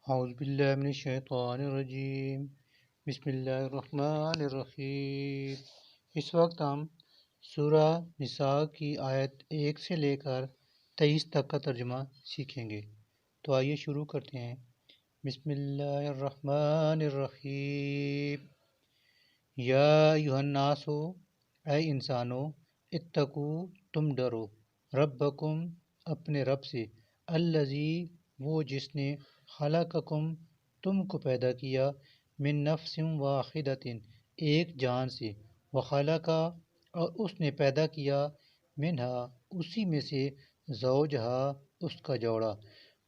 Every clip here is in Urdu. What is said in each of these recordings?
اعوذ باللہ من الشیطان الرجیم بسم اللہ الرحمن الرحیم۔ اس وقت ہم سورہ نساء کی آیت 1 سے لے کر 23 تک کا ترجمہ سیکھیں گے، تو آئیے شروع کرتے ہیں۔ بسم اللہ الرحمن الرحیم۔ یا ایھا الناس، اے انسانو، اتقو، تم ڈرو، ربکم، اپنے رب سے، الذی، وہ جس نے، خلقکم، تم کو پیدا کیا، من نفس واحدۃ، ایک جان سے، وخلق، اور اس نے پیدا کیا، منہا، اسی میں سے، زوجہا، اس کا جوڑا،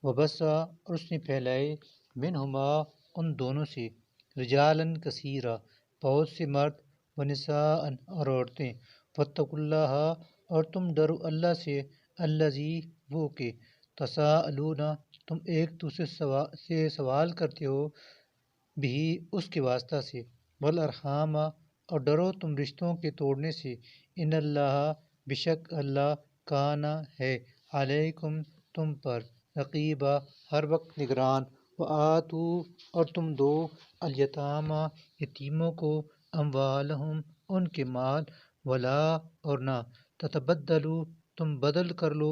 وبث، اور اس نے پھیلائے، منہما، ان دونوں سے، رجالاً کثیرا، بہت سے مرد، ونساء، اور عورتیں، واتقوا اللہ، اور تم ڈرو اللہ سے، الذی، وہ کہ، تساءلون، تم ایک دوسرے سے سوال کرتے ہو، بھی، اس کے واسطہ سے، والارحام، اور ڈرو تم رشتوں کے توڑنے سے، ان اللہ، بشک اللہ، کانا، ہے، علیکم، تم پر، رقیبا، ہر وقت نگران، وآتو، اور تم دو، الیتامیٰ، یتیموں کو، اموالہم، ان کے مال، ولا، اور نہ، تتبدلوا، تم بدل کر لو،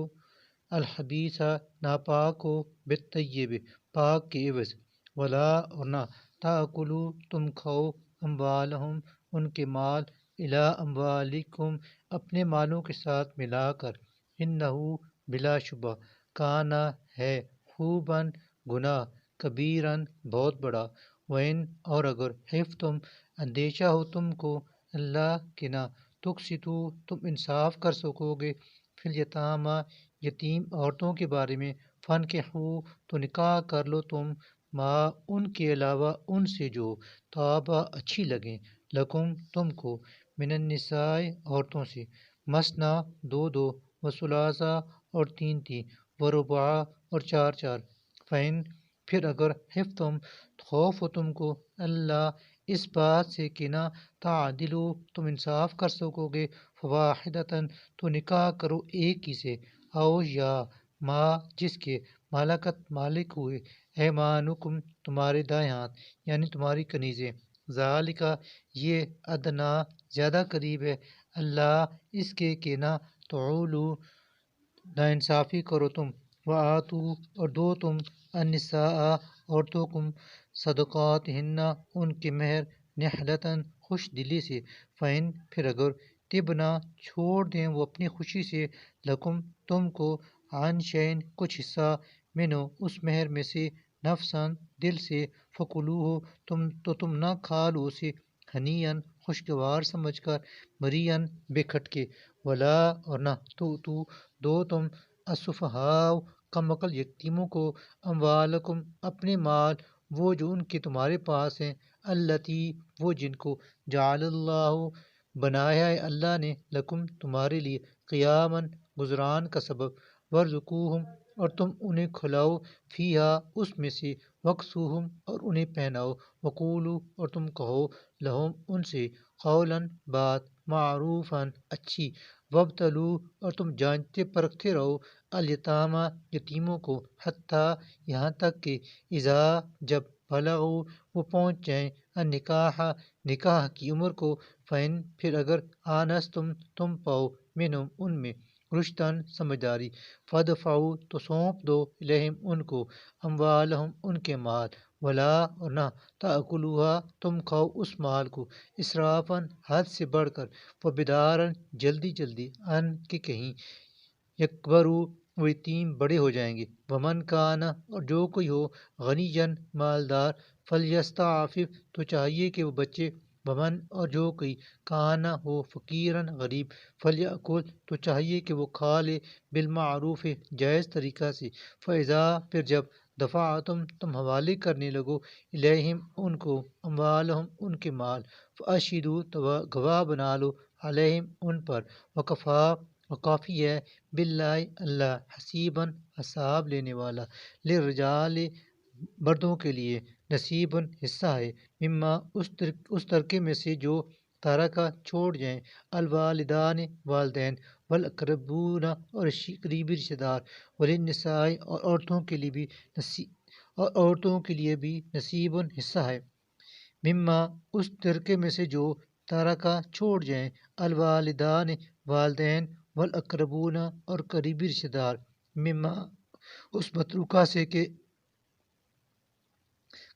الخبیث، ناپاک کو، بالطیب، پاک کے عوض، ولا، اور نہ، تاکلوا، تم کھاؤ، اموالہم، ان کے مال، الی اموالکم، اپنے مالوں کے ساتھ ملا کر، انہو، بلا شبہ، کانا، ہے، خوباً، گناہ، کبیراً، بہت بڑا، وَإِنْ، اور اگر، خفتم، اندیشہ ہو تم کو، اللہ کہ نہ تقسطوا، تم انصاف کر سکو گے، فی الیتامیٰ، یتیم عورتوں کے بارے میں، فانکحوا، تو نکاح کر لو تم، ما، ان کے علاوہ، ان سے جو، طابع، اچھی لگیں، لکم، تم کو، من النساء، عورتوں سے، مثنیٰ، دو دو، وثلاثہ، اور تین تین، ورباع، اور چار چار، فإن، پھر اگر، خفتم، خوف ہو تم کو، اللہ، اس بات سے کہ نہ تعدلوا، تم انصاف کر سکو گے، فواحدۃ، تو نکاح کرو ایک ہی سے، او، یا، ما، جس کے، مالکت، مالک ہوئے، ایمانکم، تمہارے دائیں ہاتھ، یعنی تمہاری کنیزیں، ذالک، یہ، ادنا، زیادہ قریب ہے، اللہ، اس کے کہ نہ تعولوا، ناانصافی کرو تم، وآتو، اور دو تم، النساء، عورتوں کو، صدقاتہن، ان کے مہر، نحلۃً، خوش دلی سے، فإن، پھر اگر، طبنا، چھوڑ دیں وہ اپنی خوشی سے، لکم، تم کو، عن شیئن، کچھ حصہ، منہ، اس مہر میں سے، نفساً، دل سے، فکلوہ، تم نہ کھا لو اسے، ہنیئاً، خوشگوار سمجھ کر، مریئاً، بے کھٹکے، ولا، اور نہ، تو دو تم، السفہاء، کم عقل یتیموں کو، اموالکم، اپنے مال، وہ جو ان کے تمہارے پاس ہیں، التی، وہ جن کو، جعل اللہ، بنایا ہے اللہ نے، لکم، تمہارے لیے، قیاماً، گزران کا سبب، ورزقوہم، اور تم انہیں کھلاؤ، فیہا، اس میں سے، وکسوہم، اور انہیں پہناؤ، وقولو، اور تم کہو، لہم، ان سے، قولاً، بات، معروفاً، اچھی، وابتلو، اور تم جانچتے پرکھتے رہو، الیتامیٰ، یتیموں کو، حتیٰ، یہاں تک کہ، اذا، جب، بلغوا، وہ پہنچ جائیں، النکاح، نکاح کی عمر کو، فإن، پھر اگر، آنستم، تم پاؤ، منہم، ان میں، رشداً، سمجھداری، فادفعوا، تو سونپ دو، الیہم، ان کو، اموالہم، ان کے مال، ولا، اور نہ، تأکلوہا، تم کھاؤ اس مال کو، اسرافاً، حد سے بڑھ کر، وبداراً، جلدی جلدی، ان، کہ کہیں، یکبروا، وہ یتیم بڑے ہو جائیں گے، ومن کان، اور جو کوئی ہو، غنیًا، مالدار، فلیستعفف، تو چاہیے کہ وہ بچے، ومن، اور جو کوئی، کان، ہو، فقیراً، غریب، فلیأکل، تو چاہیے کہ وہ کھا لے، بالمعروف، جائز طریقہ سے، فإذا، پھر جب، دفعتم، تم حوالے کرنے لگو، الیہم، ان کو، اموالہم، ان کے مال، فاشہدوا، تو گواہ بنا لو، علیہم، ان پر، وکفیٰ، اور کافی ہے، باللہ، اللہ، حسیباً، حساب لینے والا، للرجال، مردوں کے لیے، نصیباً، حصہ ہے، مما، اس ترکے میں سے جو، تارکہ، چھوڑ جائیں، الوالدان، والدین، والاقربون، اور قریبی رشتہ دار، وللنساء، اور عورتوں کے لیے بھی، اور عورتوں کے لیے بھی نصیب حصہ ہے، مما اس ترکے میں سے جو تارکا چھوڑ جائیں، الوالدان والدین، والاقربون اور قریبی رشتہ دار، مما اس متروکہ سے کہ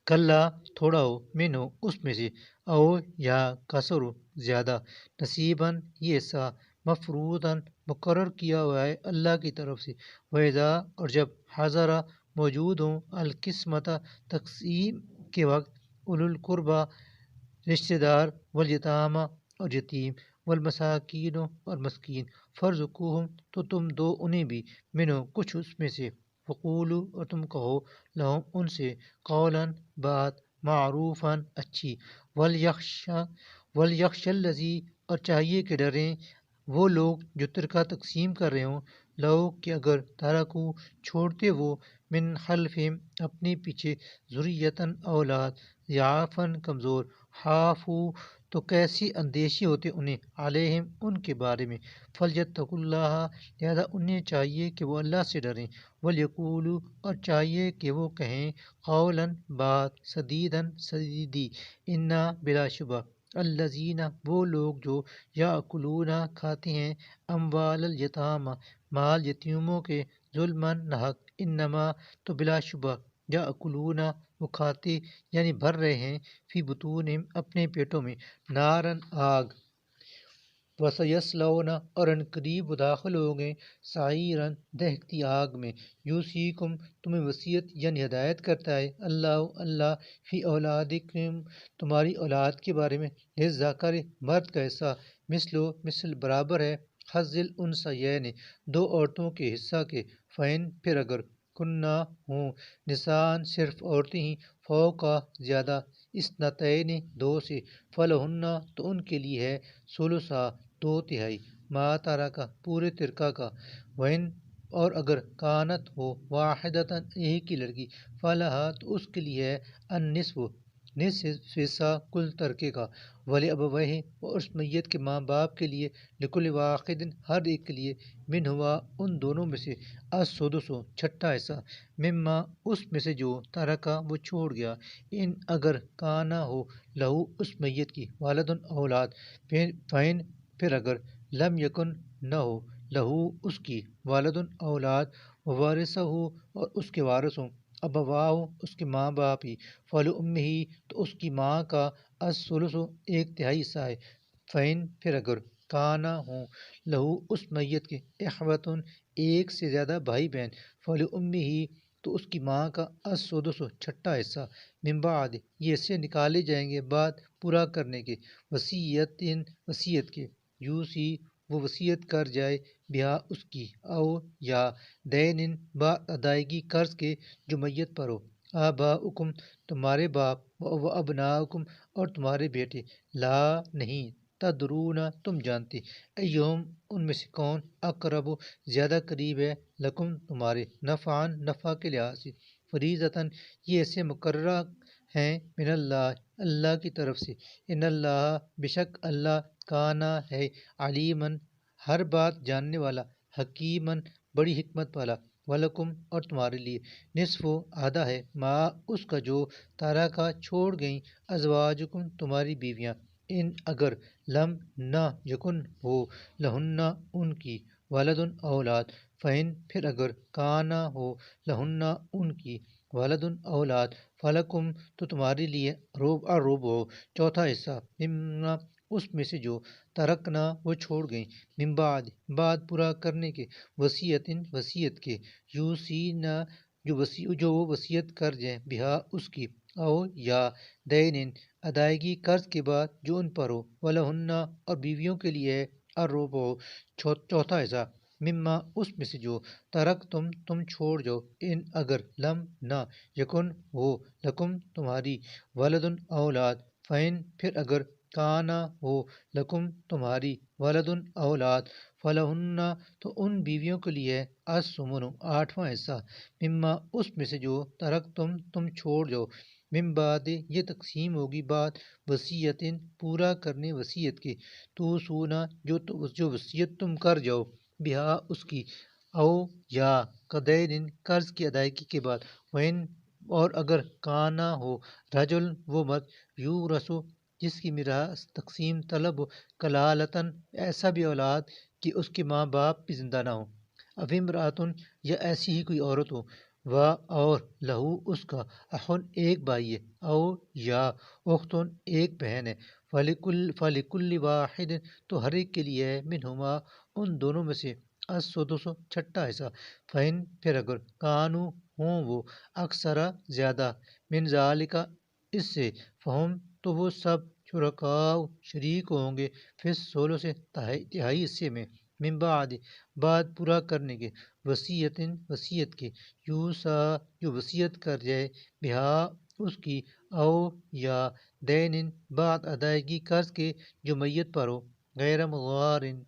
کلا تھوڑا ہو، من ہو اس میں سے، او یا کثر ہو زیادہ، نصیباً یہ حصہ، مفروضاً مقرر کیا ہوا ہے اللہ کی طرف سے، ویزا اور جب حاضرہ موجود ہوں، القسمت تقسیم کے وقت، اولو القربہ رشتہ دار، والیتامہ اور یتیم، والمساکین اور مسکین، فرزقوہم تو تم دو انہیں بھی، منو کچھ اس میں سے، وقولو اور تم کہو، لہم ان سے، قولاً بات، معروفاً اچھی، ولیخش الذی اور چاہیے کہ ڈریں وہ لوگ جو ترکہ تقسیم کر رہے ہوں، لو کہ اگر ترکو چھوڑتے وہ، من خلفہم اپنے پیچھے، ذریتاً اولاد، ضعافاً کمزور، خافو تو کیسی اندیشی ہوتے انہیں، علیہم ان کے بارے میں، فلیتقوا اللہ لہذا انہیں چاہیے کہ وہ اللہ سے ڈریں، ولیقولوا اور چاہیے کہ وہ کہیں، قولاً بات، سدیداً سدیدی، انا بلا شبہ، الذین وہ لوگ جو یاکلون کھاتے ہیں، اموال الیتامى مال یتیموں کے، ظلماً ناحق، انما تو بلا شبہ، یاکلون وہ کھاتے یعنی بھر رہے ہیں، فی بطونہم اپنے پیٹوں میں، نارن آگ، وسیصلون اور ان قریب وہ داخل ہوں گے، سعیرن دہکتی آگ میں، یوصیکم تمہیں وصیت یعنی ہدایت کرتا ہے، اللہ فی اولادکم تمہاری اولاد کے بارے میں، للذکر مرد کا حصہ، مثل برابر ہے، حظ الانثیین دو عورتوں کے حصہ کے، فین پھر اگر، کنہ ہوں، نسان صرف عورتیں ہی، فوقا زیادہ، اثنتین دو سے، فلہن تو ان کے لیے ہے، ثلثا دو تہائی، ما ترکہ پورے ترکہ کا، وین اور اگر کانت ہو، واحدتاً ایک ہی لڑکی، فلہا تو اس کے لیے ہے، النصف نصف حصہ کل ترکے کا، ولی ابویہ اور اس میت کے ماں باپ کے لیے، لکل واحد ہر ایک کے لیے، منہما ان دونوں میں سے، السدس چھٹا حصہ، مما اس میں سے جو ترکہ وہ چھوڑ گیا، ان اگر کانا ہو، لہو اس میت کی، والدن اولاد، فین پھر اگر، لم یکن نہ ہو، لہو اس کی، والدن اولاد، ووارثہ اور اس کے وارث ہوں، ابواہ اس کے ماں باپ ہی، فلأمہ تو اس کی ماں کا، الثلث ایک تہائی حصہ ہے، فین پھر اگر، کانا ہوں، لہو اس میت کے، اخوتن ایک سے زیادہ بھائی بہن، فلأمہ تو اس کی ماں کا، السدس چھٹا حصہ، من بعد یہ سے نکالے جائیں گے بعد پورا کرنے کے، وصیت کے، یوسی وہ وصیت کر جائے، بہا اس کی، او یا دین با ادائیگی قرض کے جو میت پر ہو، آباؤکم تمہارے باپ، و ابناؤکم اور تمہارے بیٹے، لا نہیں، تدرون تم جانتے، ایہم ان میں سے کون، اقرب زیادہ قریب ہے، لکم تمہارے، نفعاً نفع کے لحاظ سے، فریضتاً یہ ایسے مقررہ ہیں، من اللہ کی طرف سے، ان اللہ بشک اللہ، کانا ہے، علیماً ہر بات جاننے والا، حکیماً بڑی حکمت والا، ولکم اور تمہارے لیے، نصف آدھا ہے، ما اس کا جو تارکہ چھوڑ گئیں، ازواجکم تمہاری بیویاں، ان اگر، لم نہ یکن ہو، لہن ان کی، ولدن اولاد، فہن پھر اگر، کانا ہو، لہن ان کی، ولدن اولاد، فلکم تو تمہارے لیے، ربع چوتھا حصہ، مما اس میں سے جو ترکنا وہ چھوڑ گئیں، من بعد پورا کرنے کے، وصیت کے، یوسینا جو وہ وصیت کر جائیں، بہا اس کی، او یا دین ادائیگی قرض کے بعد جو ان پر ہو، ولہن اور بیویوں کے لیے ہے، الربع چوتھا حصہ، مما اس میں سے جو ترک تم چھوڑ جاؤ، ان اگر، لم نہ یکن ہو، لکم تمہاری، ولدن اولاد، فین پھر اگر، کانا ہو، لکم تمہاری، ولدن اولاد، فلہن تو ان بیویوں کے لیے، الثمن آٹھواں حصہ، مما اس میں سے جو ترک تم چھوڑ جاؤ، من بعد یہ تقسیم ہوگی بعد، وصیت پورا کرنے وصیت کے، تو سونا جو وصیت تم کر جاؤ، بہا اس کی، او یا قدین قرض کی ادائیگی کے بعد، وین اور اگر کانا ہو رجل وہ مرد یو رسو جس کی میراث تقسیم طلب ہو کلالتاً ایسا بھی اولاد کہ اس کے ماں باپ بھی زندہ نہ ہوں، اب امراتن یا ایسی ہی کوئی عورت ہو، و اور لہو اس کا اخن ایک بھائی ہے، او یا اختن ایک بہن ہے، فلکل واحد تو ہر ایک کے لیے ہے منہما ان دونوں میں سے السدس چھٹا حصہ، فہن پھر اگر کانو ہوں وہ اکثرا زیادہ من ذالکا اس سے، فہم تو وہ سب شرکاء شریک ہوں گے پھر سولو سے تہائی حصے میں، من بعد پورا کرنے کے، وصیت کے، یوسا جو وصیت کر جائے، بہا اس کی، او یا دین بعد ادائیگی قرض کے جو میت پر ہو، غیر مغارن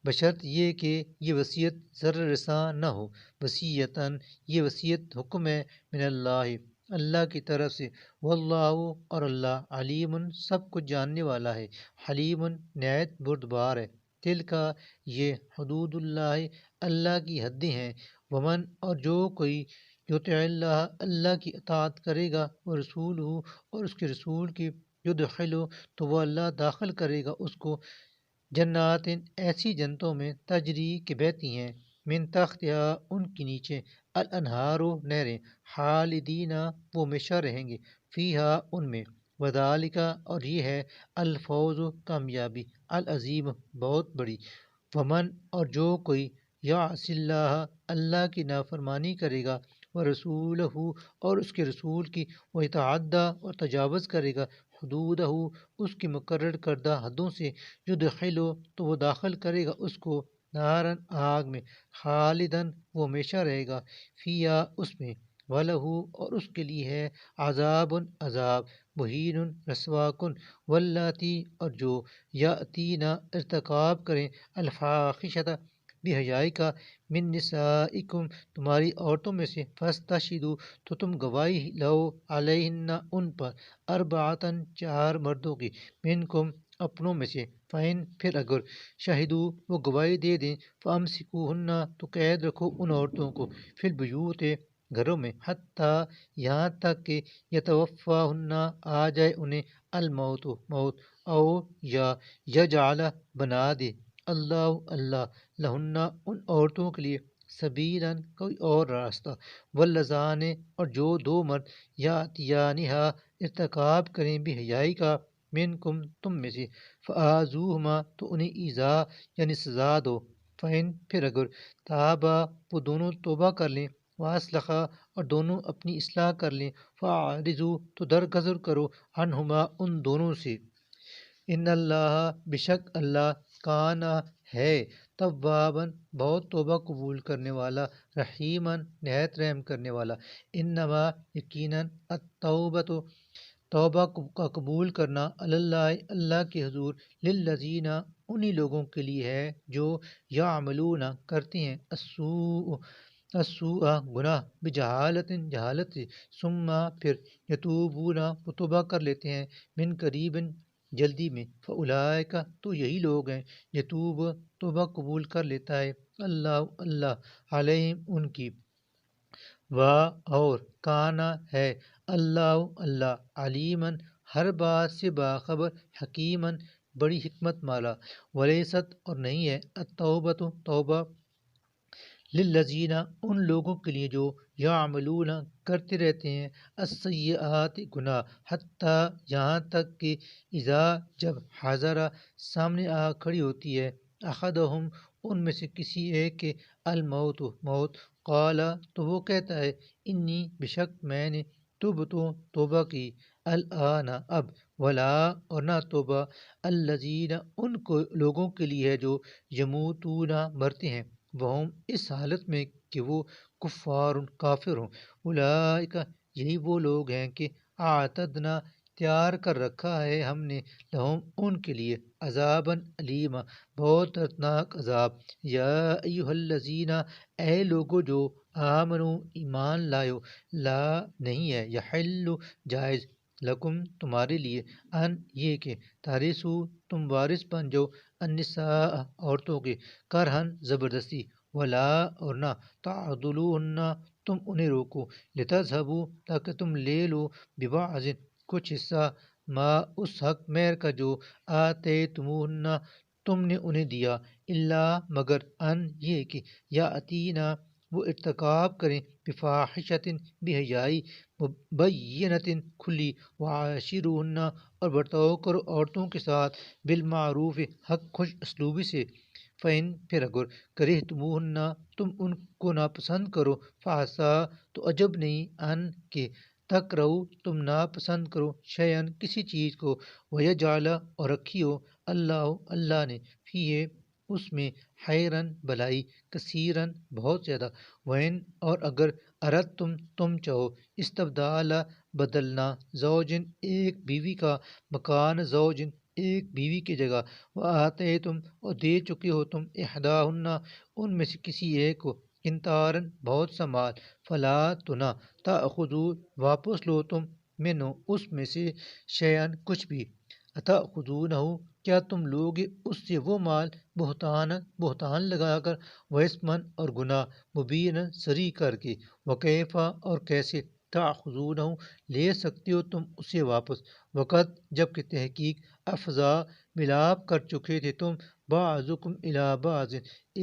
بشرط یہ کہ یہ وصیت ضرر رساں نہ ہو، وصیتاً یہ وصیت حکم ہے من اللہ اللہ کی طرف سے، واللہ اور اللہ علیم سب کچھ جاننے والا ہے، حلیم نہایت بردبار ہے، دل کا یہ حدود اللہ اللہ کی حدیں ہیں، ومن اور جو کوئی یطع اللہ اللہ کی اطاعت کرے گا، وہ رسول ہو اور اس کے رسول کی، یدخلو تو وہ اللہ داخل کرے گا اس کو، جنات ایسی جنتوں میں تجری کے بہتی ہیں، من تحتہا ان کے نیچے، الانہار نہریں، خالدین وہ ہمیشہ رہیں گے، فیہا ان میں، وذالک اور یہ ہے الفوز کامیابی، العظیم بہت بڑی، ومن اور جو کوئی یعص اللہ اللہ کی نافرمانی کرے گا، ورسولہ اور اس کے رسول کی، ویتعدی اور تجاوز کرے گا، حدودہ اس کی مقرر کردہ حدوں سے، یدخلو تو وہ داخل کرے گا اس کو، نارن آگ میں، خالدن وہ ہمیشہ رہے گا، فیا اس میں، وَلَهُ اور اس کے لیے ہے عذاب عذاب، مہین رسوا کن، واللاتی اور جو یاتینا ارتکاب کریں، الفاحشۃ بے حیائی کا، من نسائکم تمہاری عورتوں میں سے، فاستشہدوا تو تم گواہی لو علیہن ان پر، اربعۃ چار مردوں کی، منکم اپنوں میں سے، فإن پھر اگر شہدو وہ گواہی دے دیں، فامسکوہن تو قید رکھو ان عورتوں کو، فی البیوت گھروں میں، حتیٰ یہاں تک کہ یتوفاہن آ جائے انہیں الموت موت، او یا یجعل بنا دے اللہ اللہ لہن ان عورتوں کے لیے سبیلاً کوئی اور راستہ، واللذان اور جو دو مرد یاتیانہا ارتکاب کریں بے حیائی کا، منکم تم میں سے، فآذوہما تو انہیں ایذا یعنی سزا دو، فإن پھر اگر تابا وہ دونوں توبہ کر لیں، واصلحا اور دونوں اپنی اصلاح کر لیں، فاعرضوا تو درگزر کرو عنہما ان دونوں سے، ان اللہ بشک اللہ کانا ہے تواباً بہت توبہ قبول کرنے والا، رحیماً نہایت رحم کرنے والا، انما یقیناً التوبۃ توبہ کا قبول کرنا، اللہ اللہ کے حضور، للذین انہی لوگوں کے لیے ہے جو یعملون کرتے ہیں السوء گناہ، بجہالت جہالت سے، ثم پھر یتوبون وہ توبہ کر لیتے ہیں، من قریب جلدی میں، فاولئک تو یہی لوگ ہیں، یتوب توبہ قبول کر لیتا ہے اللہ اللہ علیہم ان کی، و اور کانا ہے اللہ اللہ علیماً ہر بات سے باخبر، حکیماً بڑی حکمت مالا، ولیست اور نہیں ہے التوبۃ توبہ، للذین ان لوگوں کے لیے جو یعملون کرتے رہتے ہیں السیئات گناہ، حتیٰ یہاں تک کہ اذا جب حضر سامنے آ کھڑی ہوتی ہے، احدہم ان میں سے کسی ایک کے، الموت موت، قال تو وہ کہتا ہے، انی بشک میں نے، تبتو توبہ کی، الآن اب، ولا اور نہ توبہ، الذین ان کو لوگوں کے لیے ہے جو یموتون مرتے ہیں، وہم اس حالت میں کہ وہ کفار کافر ہوں، اولئک یہی وہ لوگ ہیں کہ اعتدنا تیار کر رکھا ہے ہم نے، لہم ان کے لیے، عذاباً علیما بہت دردناک عذاب، یا ایہا الذین اے لوگو جو آمنو ایمان لائو، لا نہیں ہے، یحل جائز، لکم تمہارے لیے، ان یہ کہ تارثو تم وارث بن جاؤ، النساء عورتوں کے، کرہن زبردستی، ولا اور نہ، تعضلوہن تم انہیں روکو، لتذہبوا تاکہ تم لے لو، ببعض کچھ حصہ، ما اس حق مہر کا جو آتیتموہن تم نے انہیں دیا، الا مگر ان یہ کہ یاتینا وہ ارتکاب کریں، بفاحشۃ بحیائی، مبینۃ کھلی، وعاشروہن اور برتاؤ کرو عورتوں کے ساتھ، بالمعروف حق خوش اسلوبی سے، فإن پھر اگر کرہتموہن تم ان کو ناپسند کرو، فعسیٰ تو عجب نہیں، ان کہ تکرہو تم ناپسند کرو، شیئن کسی چیز کو، ویجعل اور رکھی ہو اللہ نے، فیہ اس میں، خیرن بھلائی، کثیرن بہت زیادہ، وین اور اگر تم چاہو، استبدال بدلنا، زوجن ایک بیوی کا، مکان زوجن ایک بیوی کی جگہ، وآتیتم اور دے چکے ہو تم، احداہن ان میں سے کسی ایک کو، قنطارن بہت سا مال، فلا تو نہ، تأخذوا واپس لو تم، منو اس میں سے، شیئن کچھ بھی، اتأخذونہ کیا تم لوگ اس سے وہ مال، بہتان لگا کر، واسمن اور گناہ، مبین صریح کر کے، وکیفا اور کیسے، تأخذونہ لے سکتے ہو تم اسے واپس، وقت جبکہ تحقیق، افضا ملاپ کر چکے تھے تم، بعضکم الی بعض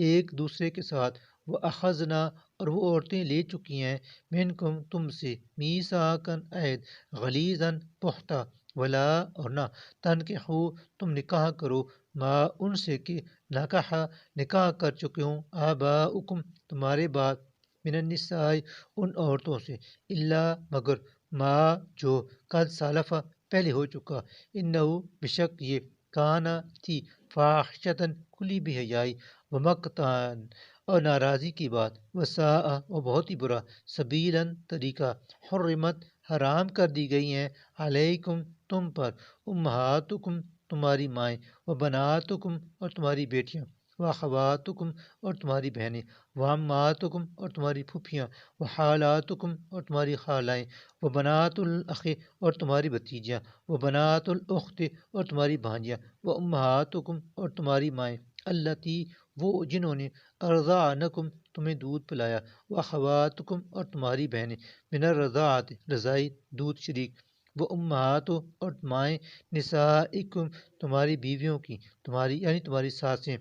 ایک دوسرے کے ساتھ، واخذنا اور وہ عورتیں لے چکی ہیں، منکم تم سے، میثاقاً عہد، غلیظاً پختہ، ولا اور نہ، تنکحوا تم نکاح کرو، ما ان سے کہ نکاح نکاح کر چکے ہوں، آباؤکم تمہارے باپ، من النساء ان عورتوں سے، الا مگر ما جو قد سلف پہلے ہو چکا، انہو بشک یہ، کانا تھی، فاحشۃ کھلی بھی حیائی، ومقتان اور ناراضی کی بات، وساء اور بہت ہی برا، سبیلاً طریقہ، حرمت حرام کر دی گئی ہیں، علیکم تم پر، امہاتکم تمہاری مائیں، وبناتکم اور تمہاری بیٹیاں، واخواتکم اور تمہاری بہنیں، وعماتکم اور تمہاری پھوپھیاں، وخالاتکم اور تمہاری خالائیں، وبنات الاخ اور تمہاری بھتیجیاں، وبنات الاخت اور تمہاری بھانجیاں، وامہاتکم اور تمہاری مائیں، اللتی وہ جنہوں نے، ارضعنکم تمہیں دودھ پلایا، واخواتکم اور تمہاری بہنیں، من الرضاعت رضائی دودھ شریک، وامہات اور مائیں، نسائکم تمہاری بیویوں کی، تمہاری یعنی تمہاری ساسیں،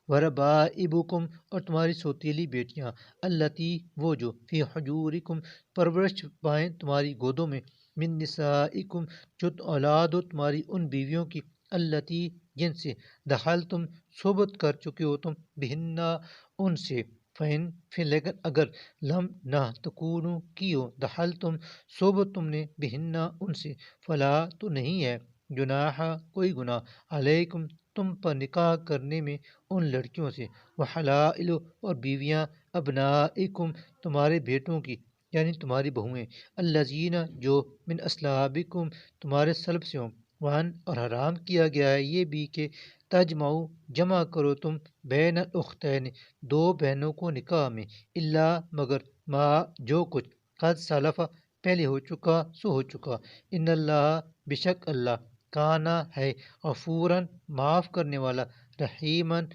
وربائبکم اور تمہاری سوتیلی بیٹیاں، اللتی وہ جو، فی حجورکم پرورش پائیں تمہاری گودوں میں، من نسائکم جو اولاد ہو تمہاری ان بیویوں کی، اللتی جن سے، دخلتم صحبت کر چکے ہو تم، بہنہ ان سے، فإن پھر لیکن اگر، لم نہ تکونوا کی ہو، دخلتم صحبت تم نے، بہنہ ان سے، فلا تو نہیں ہے، جناح کوئی گناہ، علیکم تم پر نکاح کرنے میں ان لڑکیوں سے، وحلائل اور بیویاں، ابنائکم تمہارے بیٹوں کی یعنی تمہاری بہویں، الذین جو، من اصلابکم تمہارے سلب سے ہوں، وان اور حرام کیا گیا ہے یہ بھی کہ، تجمعوا جمع کرو تم، بین الاختین دو بہنوں کو نکاح میں، الا مگر ما جو کچھ، قد سلف پہلے ہو چکا سو ہو چکا، ان اللہ بشک اللہ، کانا ہے، غفوراً معاف کرنے والا، رحیماً